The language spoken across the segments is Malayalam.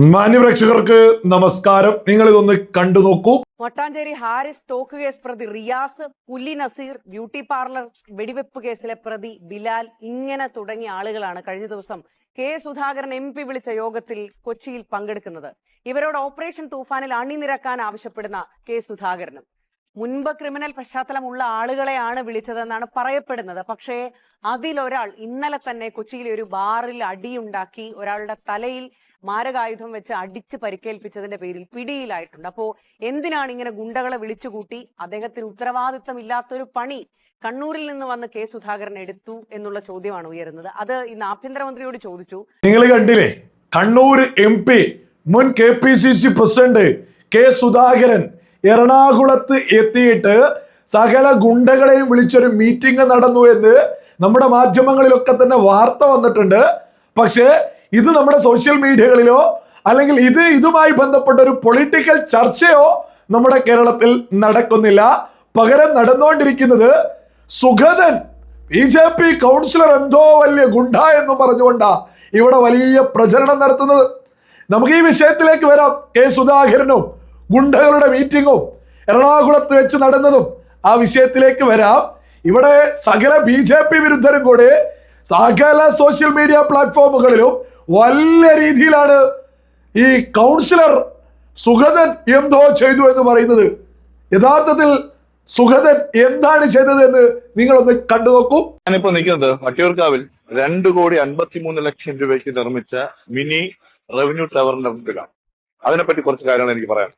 മാന്യപ്രേക്ഷകർക്ക് നമസ്കാരം. നിങ്ങൾ ഇതൊന്ന് കണ്ടു നോക്കൂ. മട്ടാഞ്ചേരി ഹാരിസ് തോക്ക് കേസ് പ്രതി റിയാസ്, പുലി നസീർ, ബ്യൂട്ടി പാർലർ വെടിവെപ്പ് കേസിലെ പ്രതി ബിലാൽ, ഇങ്ങനെ തുടങ്ങിയ ആളുകളാണ് കഴിഞ്ഞ ദിവസം കെ സുധാകരൻ MP വിളിച്ച യോഗത്തിൽ കൊച്ചിയിൽ പങ്കെടുക്കുന്നത്. ഇവരോട് ഓപ്പറേഷൻ തൂഫാനിൽ അണിനിരക്കാൻ ആവശ്യപ്പെടുന്ന കെ സുധാകരനും മുൻപ് ക്രിമിനൽ പശ്ചാത്തലമുള്ള ആളുകളെയാണ് വിളിച്ചതെന്നാണ് പറയപ്പെടുന്നത്. പക്ഷേ അതിലൊരാൾ ഇന്നലെ തന്നെ കൊച്ചിയിലെ ഒരു ബാറിൽ അടിയുണ്ടാക്കി ഒരാളുടെ തലയിൽ മാരകായുധം വെച്ച് അടിച്ച് പരിക്കേൽപ്പിച്ചതിന്റെ പേരിൽ പിടിയിലായിട്ടുണ്ട്. അപ്പോ എന്തിനാണ് ഇങ്ങനെ ഗുണ്ടകളെ വിളിച്ചുകൂട്ടി അദ്ദേഹത്തിന് ഉത്തരവാദിത്തമില്ലാത്തൊരു പണി കണ്ണൂരിൽ നിന്ന് വന്ന് കെ സുധാകരൻ എടുത്തു എന്നുള്ള ചോദ്യമാണ് ഉയരുന്നത്. അത് ഇന്ന് ആഭ്യന്തരമന്ത്രിയോട് ചോദിച്ചു. നിങ്ങൾ കണ്ടില്ലേ, കണ്ണൂർ MP മുൻ KPCC പ്രസിഡന്റ് കെ സുധാകരൻ എറണാകുളത്ത് എത്തിയിട്ട് സകല ഗുണ്ടകളെയും വിളിച്ചൊരു മീറ്റിംഗ് നടന്നു എന്ന് നമ്മുടെ മാധ്യമങ്ങളിലൊക്കെ തന്നെ വാർത്ത വന്നിട്ടുണ്ട്. പക്ഷേ ഇത് നമ്മുടെ സോഷ്യൽ മീഡിയകളിലോ അല്ലെങ്കിൽ ഇതുമായി ബന്ധപ്പെട്ട ഒരു പൊളിറ്റിക്കൽ ചർച്ചയോ നമ്മുടെ കേരളത്തിൽ നടക്കുന്നില്ല. പകരം നടന്നുകൊണ്ടിരിക്കുന്നത് സുഗതൻ BJP കൗൺസിലർ എന്തോ വലിയ ഗുണ്ട എന്ന് പറഞ്ഞുകൊണ്ടാ ഇവിടെ വലിയ പ്രചരണം നടത്തുന്നത്. നമുക്ക് ഈ വിഷയത്തിലേക്ക് വരാം. കെ സുധാകരനും ഗുണ്ടകളുടെ മീറ്റിങ്ങും എറണാകുളത്ത് വെച്ച് നടന്നതും ആ വിഷയത്തിലേക്ക് വരാം. ഇവിടെ സകല BJP വിരുദ്ധരും കൂടെ സകല സോഷ്യൽ മീഡിയ പ്ലാറ്റ്ഫോമുകളിലും വലിയ രീതിയിലാണ് ഈ കൗൺസിലർ സുഗതൻ എന്തോ ചെയ്തു എന്ന് പറയുന്നത്. യഥാർത്ഥത്തിൽ സുഗതൻ എന്താണ് ചെയ്തത് എന്ന് നിങ്ങളൊന്ന് കണ്ടു നോക്കൂ. ഞാനിപ്പോ നിൽക്കുന്നത് വട്ടിയൂർക്കാവിൽ 2,53,00,000 രൂപയ്ക്ക് നിർമ്മിച്ച മിനി റവന്യൂ ടവറിന്റെ മുമ്പിലാണ്. അതിനെപ്പറ്റി കുറച്ച് കാര്യങ്ങൾ എനിക്ക് പറയാം.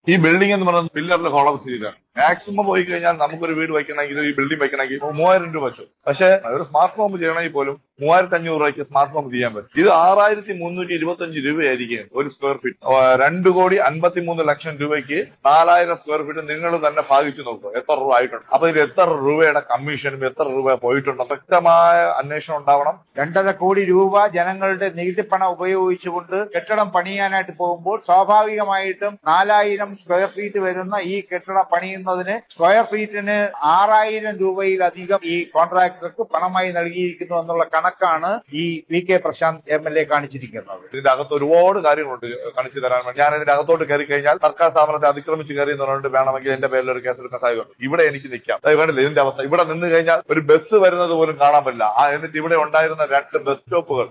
ഈ ബിൽഡിംഗ് എന്ന് പറയുന്നത് പില്ലറിന്റെ കോളം ചെയ്തിട്ടാണ്. മാക്സിമം പോയി കഴിഞ്ഞാൽ നമുക്കൊരു വീട് വയ്ക്കണമെങ്കിൽ ഈ ബിൽഡിംഗ് വയ്ക്കണമെങ്കിൽ 3,000 രൂപ വെച്ചു. പക്ഷേ ഒരു സ്മാർട്ട് ഫോം ചെയ്യണമെങ്കിൽ പോലും 3,500 രൂപയ്ക്ക് സ്മാർട്ട് ഫോം ചെയ്യാൻ പറ്റും. ഇത് 6,325 രൂപയായിരിക്കും ഒരു സ്ക്വയർ ഫീറ്റ്. 2,53,00,000 രൂപയ്ക്ക് 4,000 സ്ക്വയർ ഫീറ്റ് നിങ്ങൾ തന്നെ ഭാഗിച്ചു നോക്കുക എത്ര രൂപ ആയിട്ടുണ്ട്. അപ്പൊ ഇതിൽ എത്ര രൂപയുടെ കമ്മീഷനും എത്ര രൂപ പോയിട്ടുണ്ട് വ്യക്തമായ അന്വേഷണം ഉണ്ടാവണം. 2.5 കോടി രൂപ ജനങ്ങളുടെ നികുതി പണം ഉപയോഗിച്ചുകൊണ്ട് കെട്ടിടം പണിയാനായിട്ട് പോകുമ്പോൾ സ്വാഭാവികമായിട്ടും 4,000 സ്ക്വയർ ഫീറ്റ് വരുന്ന ഈ കെട്ടിടം പണിയുന്നതിന് സ്ക്വയർ ഫീറ്റിന് 6,000 രൂപയിലധികം ഈ കോൺട്രാക്ടർക്ക് പണമായി നൽകിയിരിക്കുന്നു എന്നുള്ള കണക്കാണ് ഈ VK പ്രശാന്ത് MLA കാണിച്ചിരിക്കുന്നത്. ഇതിന്റെ അകത്ത് ഒരുപാട് കാര്യങ്ങളുണ്ട് കാണിച്ചു തരാൻ വേണ്ടി. ഞാൻ ഇതിന്റെ അകത്തോട്ട് കയറി കഴിഞ്ഞാൽ സർക്കാർ സ്ഥാപനത്തെ അതിക്രമിച്ച് കയറി എന്ന് പറഞ്ഞിട്ട് വേണമെങ്കിൽ എന്റെ പേരിൽ ഒരു കേസെടുക്കാൻ സാധ്യതയുണ്ട്. ഇവിടെ എനിക്ക് നിൽക്കാം. കണ്ടില്ല ഇതിന്റെ അവസ്ഥ. ഇവിടെ നിന്ന് കഴിഞ്ഞാൽ ഒരു ബസ് വരുന്നത് പോലും കാണാൻ പറ്റില്ല. എന്നിട്ട് ഇവിടെ ഉണ്ടായിരുന്ന 2 ബസ് സ്റ്റോപ്പുകൾ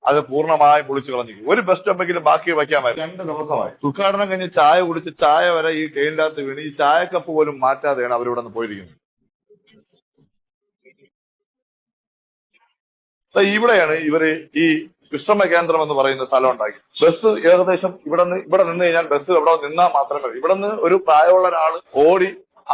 അത് പൂർണ്ണമായും പൊളിച്ചു കളഞ്ഞിരിക്കും. ഒരു ബസ് സ്റ്റോപ്പെങ്കിലും ബാക്കി വയ്ക്കാൻ പറ്റും. 2 ദിവസമായി ഉദ്ഘാടനം കഴിഞ്ഞ് ചായ കുടിച്ച് ചായ വരെ ഈ ട്രെയിനിന്റെ അകത്ത് വീണ് ഈ ചായക്കപ്പ് പോലും മാറ്റാതെയാണ് അവരിവിടെ നിന്ന് പോയിരിക്കുന്നത്. ഇവിടെയാണ് ഇവര് ഈ വിശ്രമ കേന്ദ്രം എന്ന് പറയുന്ന സ്ഥലം ഉണ്ടാക്കി. ബസ് ഏകദേശം ഇവിടെ നിന്ന് കഴിഞ്ഞാൽ ബസ് ഇവിടെ നിന്നാൽ മാത്രമേ മതി. ഇവിടെ നിന്ന് ഒരു പ്രായമുള്ള ഒരാൾ ഓടി ആ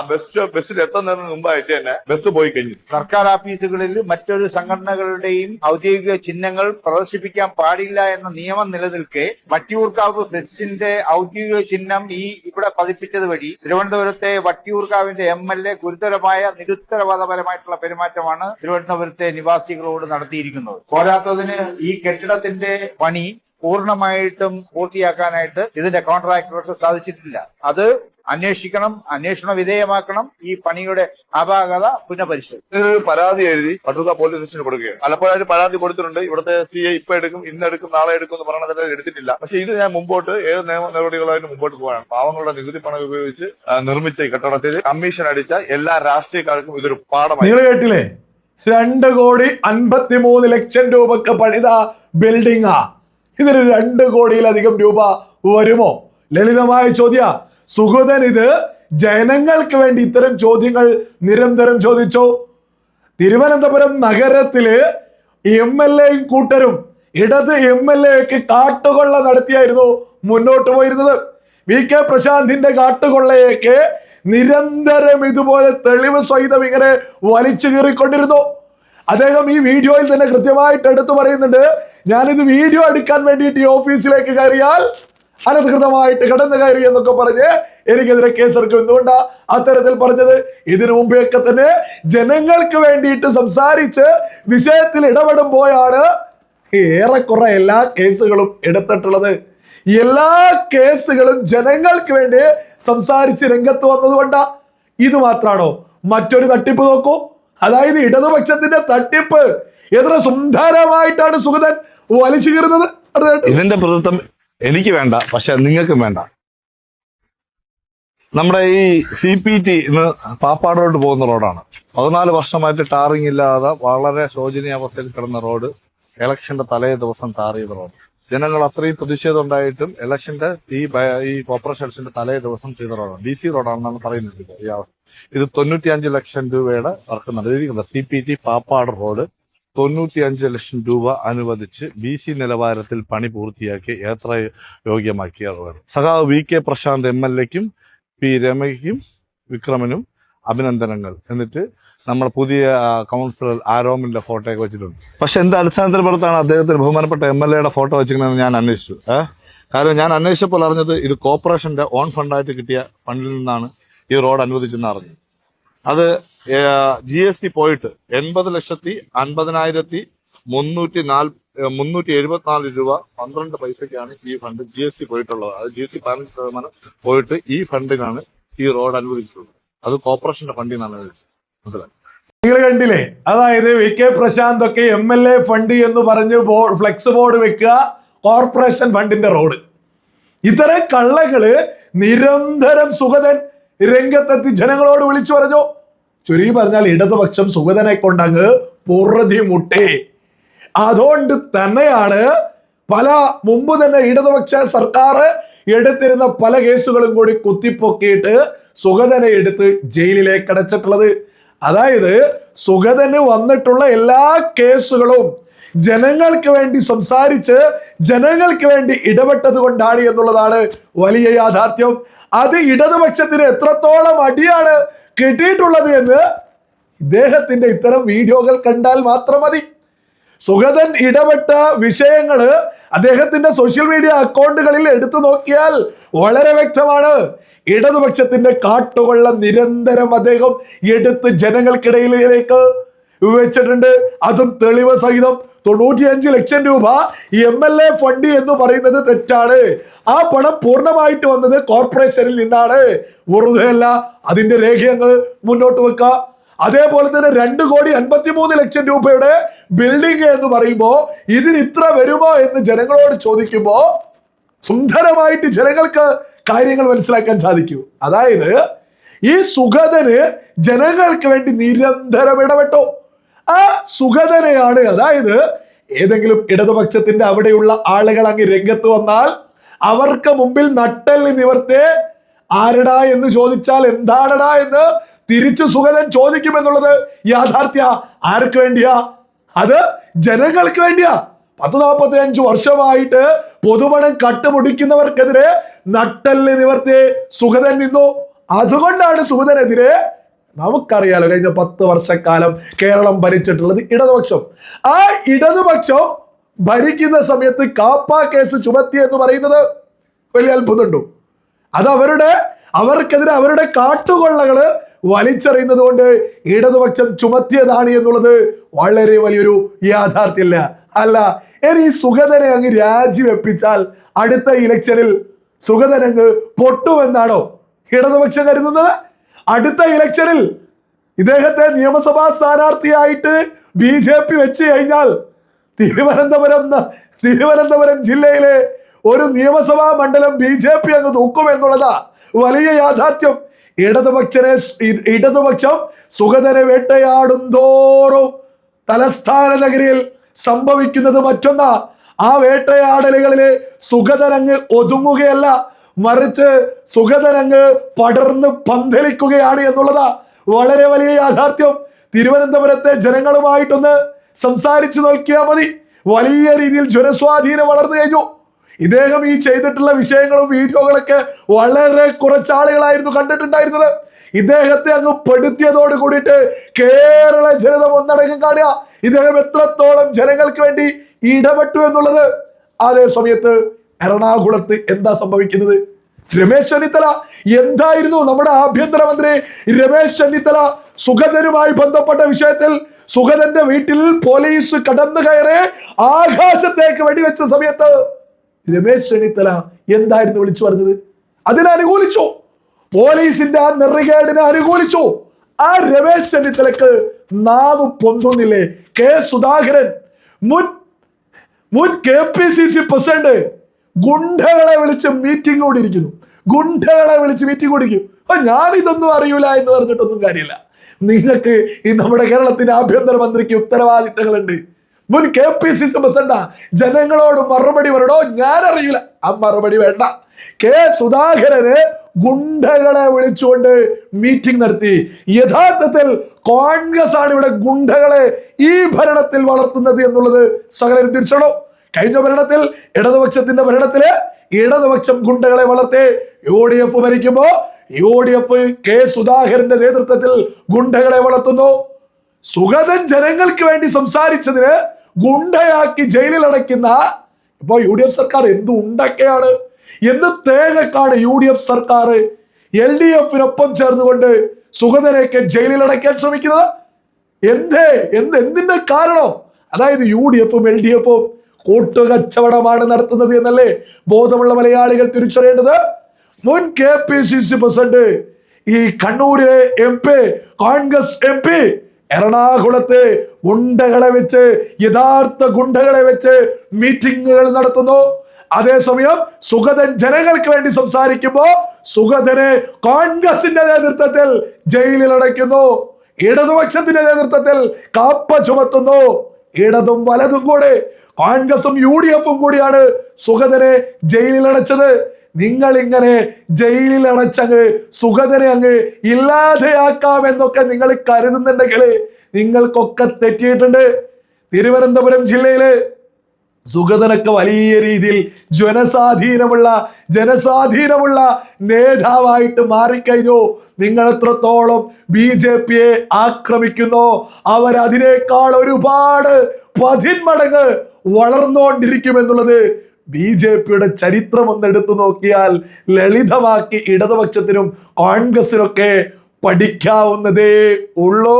ബസ്സിൽ എത്തുന്നതിന് മുമ്പായിട്ട് തന്നെ ബസ് പോയി കഴിഞ്ഞു. സർക്കാർ ഓഫീസുകളിൽ മറ്റൊരു സംഘടനകളുടെയും ഔദ്യോഗിക ചിഹ്നങ്ങൾ പ്രദർശിപ്പിക്കാൻ പാടില്ല എന്ന നിയമം നിലനിൽക്കെ വട്ടിയൂർക്കാവ് ഫെസ്റ്റിന്റെ ഔദ്യോഗിക ചിഹ്നം ഇവിടെ പതിപ്പിച്ചത് വഴി തിരുവനന്തപുരത്തെ വട്ടിയൂർക്കാവിന്റെ MLA ഗുരുതരമായ നിരുത്തരവാദപരമായിട്ടുള്ള പെരുമാറ്റമാണ് തിരുവനന്തപുരത്തെ നിവാസികളോട് നടത്തിയിരിക്കുന്നത്. പോരാത്തതിന് ഈ കെട്ടിടത്തിന്റെ പണി പൂർണ്ണമായിട്ടും പൂർത്തിയാക്കാനായിട്ട് ഇതിന്റെ കോൺട്രാക്ടർക്ക് സാധിച്ചിട്ടില്ല. അത് അന്വേഷിക്കണം, അന്വേഷണ വിധേയമാക്കണം. ഈ പണിയുടെ അപാകത പുനഃപരിശോധിക്കും. ഇതിനൊരു പരാതി എഴുതി വട്ടിയൂർക്കാവ് പോലീസ് സ്റ്റേഷന് കൊടുക്കുകയാണ്. പലപ്പോഴും പരാതി കൊടുത്തിട്ടുണ്ട്. ഇവിടുത്തെ CI ഇപ്പൊ എടുക്കും, ഇന്നെടുക്കും, നാളെ എടുക്കും എന്ന് പറയണത് എടുത്തിട്ടില്ല. പക്ഷെ ഇത് ഞാൻ മുമ്പോട്ട് ഏത് നിയമ നടപടികളായിട്ട് മുമ്പോട്ട് പോകാനാണ്. പാവങ്ങളുടെ നികുതി പണം ഉപയോഗിച്ച് നിർമ്മിച്ച ഈ കെട്ടിടത്തിൽ കമ്മീഷൻ അടിച്ച എല്ലാ രാഷ്ട്രീയക്കാർക്കും ഇതൊരു പാഠമായി. നിങ്ങൾ കേട്ടില്ലേ, 2,53,00,000 രൂപക്ക് പണിത ബിൽഡിംഗാ. ഇതിന് 2 കോടിയിലധികം രൂപ വരുമോ? ലളിതമായ ചോദ്യ. സുഗതൻ ഇത് ജനങ്ങൾക്ക് വേണ്ടി ഇത്തരം ചോദ്യങ്ങൾ നിരന്തരം ചോദിച്ചു. തിരുവനന്തപുരം നഗരത്തില് MLAയും കൂട്ടരും ഇടത് MLAക്ക് കാട്ടുകൊള്ള നടത്തിയായിരുന്നു മുന്നോട്ട് പോയിരുന്നത്. VK പ്രശാന്തിന്റെ കാട്ടുകൊള്ളയൊക്കെ നിരന്തരം ഇതുപോലെ തെളിവ് സഹിതം ഇങ്ങനെ വലിച്ചു കീറിക്കൊണ്ടിരുന്നു. അദ്ദേഹം ഈ വീഡിയോയിൽ തന്നെ കൃത്യമായിട്ട് എടുത്തു പറയുന്നുണ്ട്, ഞാനിത് വീഡിയോ എടുക്കാൻ വേണ്ടിയിട്ട് ഈ ഓഫീസിലേക്ക് കയറിയാൽ അനധികൃതമായിട്ട് കടന്നു കയറി എന്നൊക്കെ പറഞ്ഞ് എനിക്കെതിരെ കേസെടുക്കും. എന്തുകൊണ്ടാ അത്തരത്തിൽ പറഞ്ഞത്? ഇതിനു മുമ്പെയൊക്കെ തന്നെ ജനങ്ങൾക്ക് വേണ്ടിയിട്ട് സംസാരിച്ച് വിഷയത്തിൽ ഇടപെടുമ്പോഴാണ് ഏറെക്കുറെ എല്ലാ കേസുകളും എടുത്തിട്ടുള്ളത്. എല്ലാ കേസുകളും ജനങ്ങൾക്ക് വേണ്ടി സംസാരിച്ച് രംഗത്ത് വന്നതുകൊണ്ടാ. ഇത് മാത്രാണോ? മറ്റൊരു തട്ടിപ്പ് നോക്കൂ. അതായത് ഇടതുപക്ഷത്തിന്റെ തട്ടിപ്പ് എത്ര സുന്ദരമായിട്ടാണ് സുഗതൻ വലിച്ചു കീറുന്നത്. ഇതിന്റെ പ്രതിത്വം എനിക്ക് വേണ്ട, പക്ഷെ നിങ്ങൾക്കും വേണ്ട. നമ്മുടെ ഈ CPT ഇന്ന് പാപ്പാടോട്ട് പോകുന്ന റോഡാണ്. 14 വർഷമായിട്ട് ടാറിങ് ഇല്ലാതെ വളരെ ശോചനീയാവസ്ഥയിൽ കിടന്ന റോഡ് ഇലക്ഷന്റെ തലേ ദിവസം ടാർ ചെയ്ത റോഡ്. ജനങ്ങൾ അത്രയും പ്രതിഷേധം ഉണ്ടായിട്ടും ഇലക്ഷന്റെ ഈ കോർപ്പറേഷൻ ഇലക്ഷന്റെ തലേ ദിവസം ചെയ്ത റോഡാണ്. DC റോഡാണെന്നാണ് പറയുന്നത്. ഈ അവസ്ഥ ഇത് 95 ലക്ഷം രൂപയുടെ വർക്ക് നടത്തിയിരിക്കുന്നത്. CPT പാപ്പാട് റോഡ് 95 ലക്ഷം രൂപ അനുവദിച്ച് BC നിലവാരത്തിൽ പണി പൂർത്തിയാക്കി യാത്ര യോഗ്യമാക്കിയ റോഡ്. സഖാവ് VK പ്രശാന്ത് MLAക്കും P രമയ്ക്കും വിക്രമനും അഭിനന്ദനങ്ങൾ. എന്നിട്ട് നമ്മുടെ പുതിയ കൗൺസിലർ ആരോമിന്റെ ഫോട്ടോയൊക്കെ വെച്ചിട്ടുണ്ട്. പക്ഷെ എന്ത് അടിസ്ഥാനത്തിൽ പുറത്താണ് അദ്ദേഹത്തിന് ബഹുമാനപ്പെട്ട MLAയുടെ ഫോട്ടോ വെച്ചിരിക്കുന്നതെന്ന് ഞാൻ അന്വേഷിച്ചു. കാരണം ഞാൻ അന്വേഷിച്ചപ്പോൾ അറിഞ്ഞത് ഇത് കോർപ്പറേഷന്റെ ഓൺ ഫണ്ടായിട്ട് കിട്ടിയ ഫണ്ടിൽ നിന്നാണ് ഈ റോഡ് അനുവദിച്ചെന്ന് അറിഞ്ഞു. അത് GST പോയിട്ട് 80,50,374 രൂപ 12 പൈസക്കാണ് ഈ ഫണ്ട് GST പോയിട്ടുള്ളത്. അത് GST 15% പോയിട്ട് ഈ ഫണ്ടിനാണ് ഈ റോഡ് അനുവദിച്ചിട്ടുള്ളത്. അത് കോർപ്പറേഷന്റെ ഫണ്ടിൽ നിന്നാണ് മനസ്സിലായി. നിങ്ങൾ കണ്ടില്ലേ? അതായത് VK പ്രശാന്ത് ഒക്കെ MLA ഫണ്ട് എന്ന് പറഞ്ഞ് ഫ്ലെക്സ് ബോർഡ് വെക്കുക, കോർപ്പറേഷൻ ഫണ്ടിന്റെ റോഡ്. ഇത്തരം കള്ളകള് നിരന്തരം സുഗതൻ രംഗത്തെത്തി ജനങ്ങളോട് വിളിച്ചു പറഞ്ഞു. ചുരുങ്ങി പറഞ്ഞാൽ ഇടതുപക്ഷം സുഗതനെ കൊണ്ടങ്ങ് പൊറുതി മുട്ടേ. അതുകൊണ്ട് തന്നെയാണ് മുമ്പ് തന്നെ ഇടതുപക്ഷ സർക്കാർ എടുത്തിരുന്ന പല കേസുകളും കൂടി കുത്തിപ്പൊക്കിയിട്ട് സുഗതനെ എടുത്ത് ജയിലിലേക്ക് അടച്ചിട്ടുള്ളത്. അതായത് സുഗതന് വന്നിട്ടുള്ള എല്ലാ കേസുകളും ജനങ്ങൾക്ക് വേണ്ടി സംസാരിച്ച് ജനങ്ങൾക്ക് വേണ്ടി ഇടപെട്ടത് കൊണ്ടാണ് എന്നുള്ളതാണ് വലിയ യാഥാർത്ഥ്യം. അത് ഇടതുപക്ഷത്തിന് എത്രത്തോളം അടിയാണ് കിട്ടിയിട്ടുള്ളത് എന്ന് ഇദ്ദേഹത്തിന്റെ ഇത്തരം വീഡിയോകൾ കണ്ടാൽ മാത്രം മതി. സുഗതൻ ഇടപെട്ട വിഷയങ്ങള് അദ്ദേഹത്തിന്റെ സോഷ്യൽ മീഡിയ അക്കൗണ്ടുകളിൽ എടുത്തു നോക്കിയാൽ വളരെ വ്യക്തമാണ്. ഇടതുപക്ഷത്തിന്റെ കാട്ടുകൊള്ള നിരന്തരം അദ്ദേഹം എടുത്ത് ജനങ്ങൾക്കിടയിലേക്ക് വെച്ചിട്ടുണ്ട്. അതും തെളിവ് സഹിതം. 95 ലക്ഷം രൂപ MLA ഫണ്ട് എന്ന് പറയുന്നത് തെറ്റാണ്. ആ പണം പൂർണ്ണമായിട്ട് വന്നത് കോർപ്പറേഷനിൽ നിന്നാണ്, വെറുതെയല്ല. അതിന്റെ രേഖയങ്ങ് മുന്നോട്ട് വെക്കുക. അതേപോലെ തന്നെ 2,53 ലക്ഷം രൂപയുടെ ബിൽഡിംഗ് എന്ന് പറയുമ്പോ ഇതിന് ഇത്ര വരുമോ എന്ന് ജനങ്ങളോട് ചോദിക്കുമ്പോ സുന്ദരമായിട്ട് ജനങ്ങൾക്ക് കാര്യങ്ങൾ മനസ്സിലാക്കാൻ സാധിക്കൂ. അതായത് ഈ സുഗതന് ജനങ്ങൾക്ക് വേണ്ടി നിരന്തരം ഇടപെട്ടു. ആ സുഗതനെയാണ്, അതായത് ഏതെങ്കിലും ഇടതുപക്ഷത്തിന്റെ അവിടെയുള്ള ആളുകൾ അങ്ങ് രംഗത്ത് വന്നാൽ അവർക്ക് മുമ്പിൽ നട്ടെല്ല് നിവർത്തേ ആരടാ എന്ന് ചോദിച്ചാൽ എന്താണടാ എന്ന് തിരിച്ചു സുഗതൻ ചോദിക്കുമെന്നുള്ളത് യാഥാർത്ഥ്യ. ആർക്ക് വേണ്ടിയാ? അത് ജനങ്ങൾക്ക് വേണ്ടിയാ. 45 വർഷമായിട്ട് പൊതുപണം കട്ടുമുടിക്കുന്നവർക്കെതിരെ നട്ടെല്ല് നിവർത്തി സുഗതൻ നിന്നു. അതുകൊണ്ടാണ് സുഗതനെതിരെ നമുക്കറിയാലോ കഴിഞ്ഞ 10 വർഷക്കാലം കേരളം ഭരിച്ചിട്ടുള്ളത് ഇടതുപക്ഷം. ആ ഇടതുപക്ഷം ഭരിക്കുന്ന സമയത്ത് കാപ്പ കേസ് ചുമത്തി എന്ന് പറയുന്നത് വലിയ അത്ഭുതമുണ്ടോ? അത് അവർക്കെതിരെ അവരുടെ കാട്ടുകൊള്ളകള് വലിച്ചെറിയുന്നത് കൊണ്ട് ഇടതുപക്ഷം ചുമത്തിയതാണ് എന്നുള്ളത് വളരെ വലിയൊരു യാഥാർത്ഥ്യമല്ല. അല്ല, ഇനി സുഗതനെ അങ്ങ് രാജിവെപ്പിച്ചാൽ അടുത്ത ഇലക്ഷനിൽ സുഗതൻ അങ്ങ് പൊട്ടുമെന്നാണോ ഇടതുപക്ഷം കരുതുന്നത്? അടുത്ത ഇലക്ഷനിൽ ഇദ്ദേഹത്തെ നിയമസഭാ സ്ഥാനാർത്ഥിയായിട്ട് BJP വെച്ച് കഴിഞ്ഞാൽ തിരുവനന്തപുരം ജില്ലയിലെ ഒരു നിയമസഭാ മണ്ഡലം BJP അങ്ങ് തൂക്കുമെന്നുള്ളതാ വലിയ യാഥാർത്ഥ്യം. ഇടതുപക്ഷം സുഗതനെ വേട്ടയാടും തോറും തലസ്ഥാന നഗരിയിൽ സംഭവിക്കുന്നത് മറ്റൊന്നാ. ആ വേട്ടയാടലുകളില് സുഗതനങ്ങ് ഒതുങ്ങുകയല്ല, മറിച്ച് സുഗതനങ്ങ് പടർന്ന് പന്തലിക്കുകയാണ് എന്നുള്ളതാ വളരെ വലിയ യാഥാർത്ഥ്യം. തിരുവനന്തപുരത്തെ ജനങ്ങളുമായിട്ടൊന്ന് സംസാരിച്ചു നോക്കിയാൽ മതി. വലിയ രീതിയിൽ ജനസ്വാധീനം വളർന്നു കഴിഞ്ഞു. ഇദ്ദേഹം ഈ ചെയ്തിട്ടുള്ള വിഷയങ്ങളും വീഡിയോകളൊക്കെ വളരെ കുറച്ചാളുകളായിരുന്നു കണ്ടിട്ടുണ്ടായിരുന്നത്. ഇദ്ദേഹത്തെ അങ്ങ് പെടുത്തിയതോട് കൂടിയിട്ട് കേരള ജനത ഒന്നടങ്കം കാണുക ഇദ്ദേഹം എത്രത്തോളം ജനങ്ങൾക്ക് വേണ്ടി ഇടപെട്ടു എന്നുള്ളത്. അതേ സമയത്ത് എറണാകുളത്ത് എന്താ സംഭവിക്കുന്നത്? രമേശ് ചെന്നിത്തല എന്തായിരുന്നു നമ്മുടെ ആഭ്യന്തരമന്ത്രി രമേശ് ചെന്നിത്തല സുഗതനുമായി ബന്ധപ്പെട്ട വിഷയത്തിൽ സുഗതന്റെ വീട്ടിൽ പോലീസ് കടന്നു കയറി ആകാശത്തേക്ക് വെടിവെച്ച സമയത്ത് രമേശ് ചെന്നിത്തല എന്തായിരുന്നു വിളിച്ചു പറഞ്ഞത്? അതിനനുകൂലിച്ചു. പോലീസിന്റെ ആ നെറികേടിനെ അനുകൂലിച്ചു. ആ രമേശ് ചെന്നിത്തലക്ക് നാവ് പൊന്തുന്നില്ലേ? കെ സുധാകരൻ മുൻ KPCC പ്രസിഡന്റ് ഗുണ്ടകളെ വിളിച്ച് മീറ്റിംഗ് കൂടിയിരിക്കുന്നു. ഗുണ്ടകളെ വിളിച്ച് മീറ്റിംഗ് കൂടിയിരിക്കും. അപ്പൊ ഞാൻ ഇതൊന്നും അറിയൂല എന്ന് പറഞ്ഞിട്ടൊന്നും കാര്യമില്ല. നിങ്ങൾക്ക് ഈ നമ്മുടെ കേരളത്തിന്റെ ആഭ്യന്തരമന്ത്രിക്ക് ഉത്തരവാദിത്തങ്ങളുണ്ട്. മുൻ KPCC പ്രസിഡന്റാ, ജനങ്ങളോട് മറുപടി പറയണോ? ഞാൻ അറിയില്ല. ആ മറുപടി വേണ്ട. സുധാകരന് ഗുണ്ടകളെ വിളിച്ചുകൊണ്ട് മീറ്റിംഗ് നടത്തി. യഥാർത്ഥത്തിൽ കോൺഗ്രസ് ആണ് ഇവിടെ ഗുണ്ടകളെ ഈ ഭരണത്തിൽ വളർത്തുന്നത് എന്നുള്ളത് സകലരും തിരിച്ചണോ? കഴിഞ്ഞ ഭരണത്തിൽ ഇടതുപക്ഷത്തിന്റെ ഭരണത്തില് ഇടതുപക്ഷം ഗുണ്ടകളെ വളർത്തി. UDF ഭരിക്കുമ്പോ UDF സുധാകരന്റെ നേതൃത്വത്തിൽ ഗുണ്ടകളെ വളർത്തുന്നു. സുഗതൻ ജനങ്ങൾക്ക് വേണ്ടി സംസാരിച്ചതിന് ഗുണ്ടയാക്കി ജയിലിൽ അടയ്ക്കുന്ന ഇപ്പൊ UDF സർക്കാർ എന്ത് ഉണ്ടൊക്കെയാണ്, എന്ത് തേങ്ങക്കാണ് UDF സർക്കാർ LDFിനൊപ്പം ചേർന്നുകൊണ്ട് സുഗതനെയൊക്കെ ജയിലിൽ അടയ്ക്കാൻ ശ്രമിക്കുന്നത്? എന്തിന്റെ കാരണം? അതായത് UDFും LDFും കൂട്ടുകച്ചവടമാണ് നടത്തുന്നത് എന്നല്ലേ ബോധമുള്ള മലയാളികൾ തിരിച്ചറിയേണ്ടത്? മുൻ KPCC പ്രസിഡന്റ്, ഈ കണ്ണൂരിലെ MP, കോൺഗ്രസ് MP എറണാകുളത്ത് ഗുണ്ടകളെ വെച്ച്, യഥാർത്ഥ ഗുണ്ടകളെ വെച്ച് മീറ്റിംഗുകൾ നടത്തുന്നു. അതേസമയം സുഗതൻ ജനങ്ങൾക്ക് വേണ്ടി സംസാരിക്കുമ്പോ സുഗതനെ കോൺഗ്രസിന്റെ നേതൃത്വത്തിൽ ജയിലിൽ അടയ്ക്കുന്നു. ഇടതുപക്ഷത്തിന്റെ നേതൃത്വത്തിൽ കാപ്പ ചുമത്തുന്നു. ഇടതും വലതും കൂടെ, കോൺഗ്രസും UDFും കൂടിയാണ് സുഗതനെ ജയിലിൽ അടച്ചത്. നിങ്ങൾ ഇങ്ങനെ ജയിലിൽ അടച്ചങ്ങ് സുഗതനെ അങ്ങ് ഇല്ലാതെയാക്കാം എന്നൊക്കെ നിങ്ങൾ കരുതുന്നുണ്ടെങ്കിൽ നിങ്ങൾക്കൊക്കെ തെറ്റിയിട്ടുണ്ട്. തിരുവനന്തപുരം ജില്ലയില് സുഗതനൊക്കെ വലിയ രീതിയിൽ ജനസ്വാധീനമുള്ള നേതാവായിട്ട് മാറിക്കഴിഞ്ഞു. നിങ്ങൾ എത്രത്തോളം BJPയെ ആക്രമിക്കുന്നു, അവരതിനേക്കാൾ ഒരുപാട് 10 മടങ്ങ് വളർന്നുകൊണ്ടിരിക്കുമെന്നുള്ളത് BJPയുടെ ചരിത്രം ഒന്ന് എടുത്തു നോക്കിയാൽ ലളിതമാക്കി ഇടതുപക്ഷത്തിനും കോൺഗ്രസിനൊക്കെ പഠിക്കാവുന്നതേ ഉള്ളൂ.